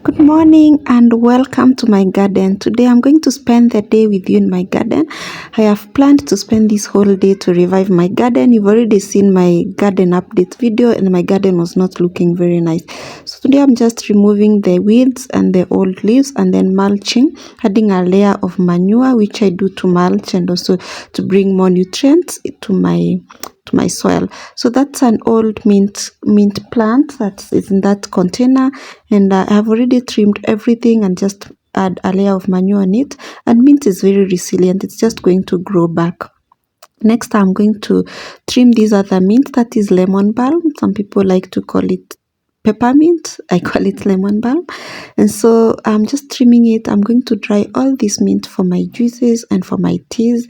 Good morning and welcome to my garden. Today I'm going to spend the day with you in my garden. I have planned to spend this whole day to revive my garden. You've already seen my garden update video and my garden was not looking very nice. So today I'm just removing the weeds and the old leaves and then mulching, adding a layer of manure which I do to mulch and also to bring more nutrients to my soil. So that's an old mint plant that is in that container, and I have already trimmed everything and just add a layer of manure on it. And mint is very resilient, it's just going to grow back. Next, I'm going to trim this other mint, that is lemon balm. Some people like to call it peppermint. I call it lemon balm. And so I'm just trimming it. I'm going to dry all this mint for my juices and for my teas.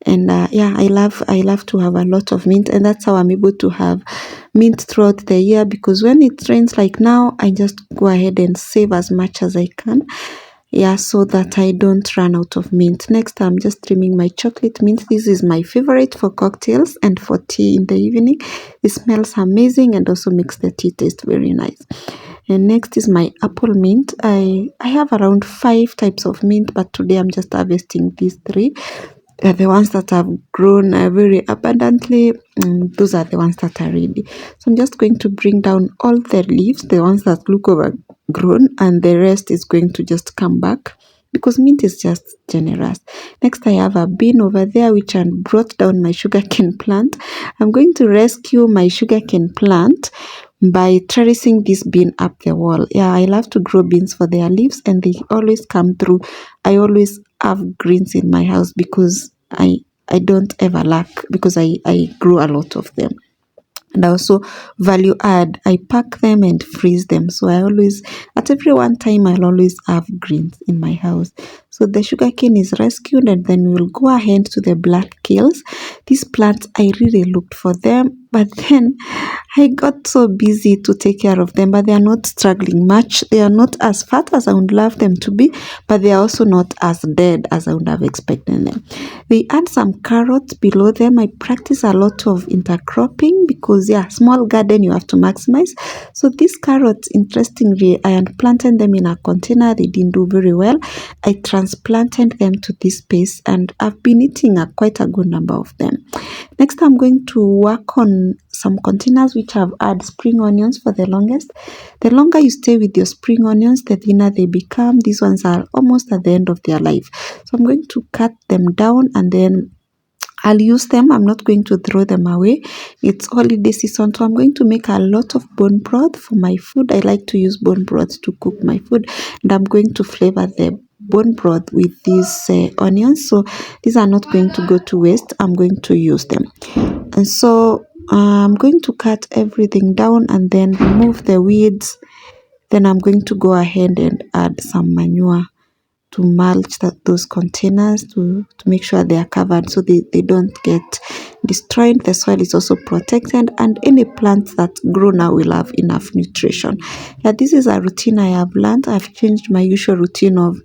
And yeah, I love to have a lot of mint, and that's how I'm able to have mint throughout the year, because when it rains like now, I just go ahead and save as much as I can. Yeah, so that I don't run out of mint. Next, I'm just trimming my chocolate mint. This is my favorite for cocktails and for tea in the evening. It smells amazing and also makes the tea taste very nice. And next is my apple mint. I have around 5 types of mint, but today I'm just harvesting these 3. The ones that have grown very abundantly, those are the ones that are ready. So I'm just going to bring down all the leaves, the ones that look overgrown, and the rest is going to just come back because mint is just generous. Next, I have a bin over there which I brought down my sugarcane plant. I'm going to rescue my sugarcane plant by trellising this bean up the wall. Yeah, I love to grow beans for their leaves and they always come through. I always have greens in my house because I don't ever lack, because I grow a lot of them. And I also value add. I pack them and freeze them. So I always, at every one time, I'll always have greens in my house. So the sugarcane is rescued, and then we'll go ahead to the black kills. These plants, I really looked for them, but then I got so busy to take care of them, but they are not struggling much. They are not as fat as I would love them to be, but they are also not as dead as I would have expected them. They add some carrots below them. I practice a lot of intercropping because, yeah, small garden, you have to maximize. So these carrots, interestingly, I had planted them in a container. They didn't do very well. I transplanted them to this space and I've been eating quite a good number of them. Next, I'm going to work on some containers which have had spring onions for the longest. The longer you stay with your spring onions, the thinner they become. These ones are almost at the end of their life. So I'm going to cut them down and then I'll use them. I'm not going to throw them away. It's holiday season, so I'm going to make a lot of bone broth for my food. I like to use bone broth to cook my food, and I'm going to flavor the bone broth with these onions. So these are not going to go to waste. I'm going to use them. And so I'm going to cut everything down and then remove the weeds. Then I'm going to go ahead and add some manure to mulch those containers to make sure they are covered so they don't get destroyed. The soil is also protected, and any plants that grow now will have enough nutrition. Yeah, this is a routine I have learned. I've changed my usual routine of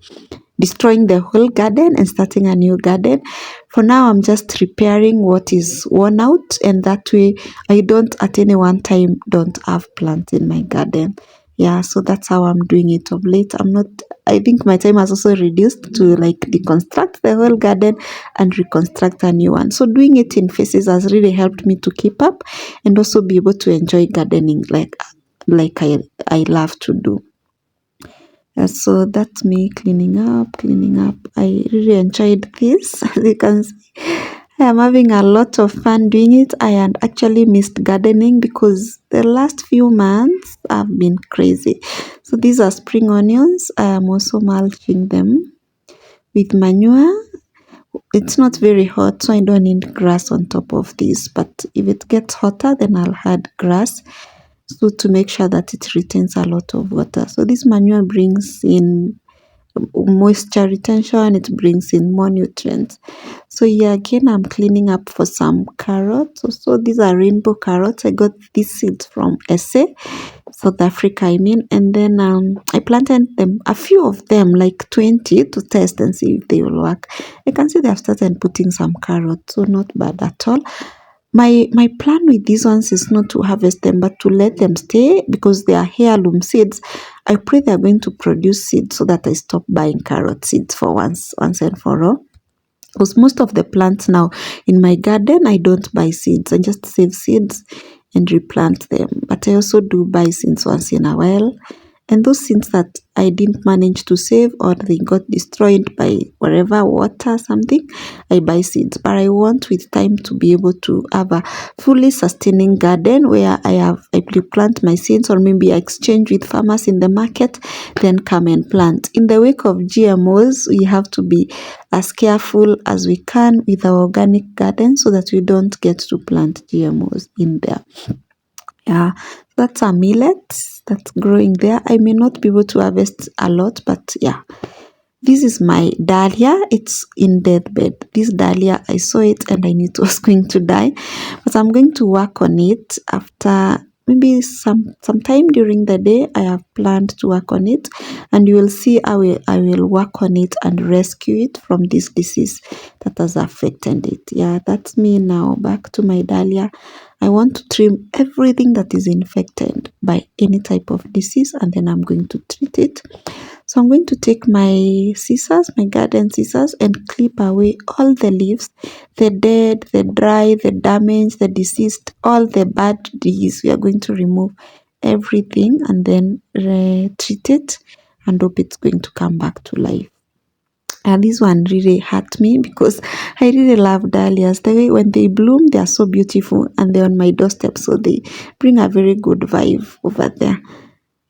destroying the whole garden and starting a new garden. For now, I'm just repairing what is worn out, and that way I don't at any one time don't have plants in my garden. Yeah, so that's how I'm doing it of late. I think my time has also reduced to like deconstruct the whole garden and reconstruct a new one. So doing it in phases has really helped me to keep up and also be able to enjoy gardening like I love to do. So that's me cleaning up. I really enjoyed this. As you can see, I am having a lot of fun doing it. I had actually missed gardening because the last few months have been crazy. So these are spring onions. I am also mulching them with manure. It's not very hot, so I don't need grass on top of this. But if it gets hotter, then I'll add grass. So to make sure that it retains a lot of water. So this manure brings in moisture retention, it brings in more nutrients. So yeah, again, I'm cleaning up for some carrots. So these are rainbow carrots. I got these seeds from SA, South Africa, I mean. And then I planted them, a few of them, like 20, to test and see if they will work. I can see they have started putting some carrots, so not bad at all. my plan with these ones is not to harvest them, but to let them stay because they are heirloom seeds. I pray they are going to produce seeds so that I stop buying carrot seeds for once and for all. Because most of the plants now in my garden, I don't buy seeds. I just save seeds and replant them. But I also do buy seeds once in a while. And those seeds that I didn't manage to save or they got destroyed by whatever, water, something, I buy seeds. But I want with time to be able to have a fully sustaining garden where I replant my seeds, or maybe I exchange with farmers in the market, then come and plant. In the wake of GMOs, we have to be as careful as we can with our organic garden so that we don't get to plant GMOs in there. Yeah, that's a millet that's growing there. I may not be able to harvest a lot, but yeah. This is my dahlia. It's in deathbed. This dahlia, I saw it and I knew it was going to die. But I'm going to work on it after maybe sometime during the day. I have planned to work on it, and you will see I will work on it and rescue it from this disease that has affected it. Yeah, that's me now. Back to my dahlia. I want to trim everything that is infected by any type of disease, and then I'm going to treat it. So I'm going to take my scissors, my garden scissors, and clip away all the leaves, the dead, the dry, the damaged, the deceased, all the bad disease. We are going to remove everything and then treat it and hope it's going to come back to life. And this one really hurt me because I really love dahlias. The way when they bloom, they are so beautiful and they're on my doorstep, so they bring a very good vibe over there.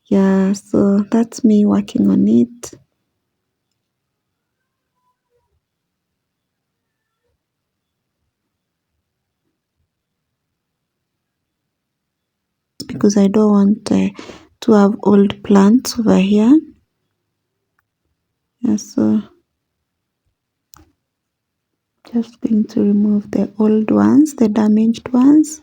Yeah, so that's me working on it. Because I don't want to have old plants over here. Yeah, so just going to remove the old ones, the damaged ones.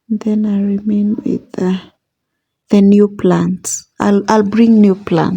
Then I remain with the new plants. I'll bring new plants.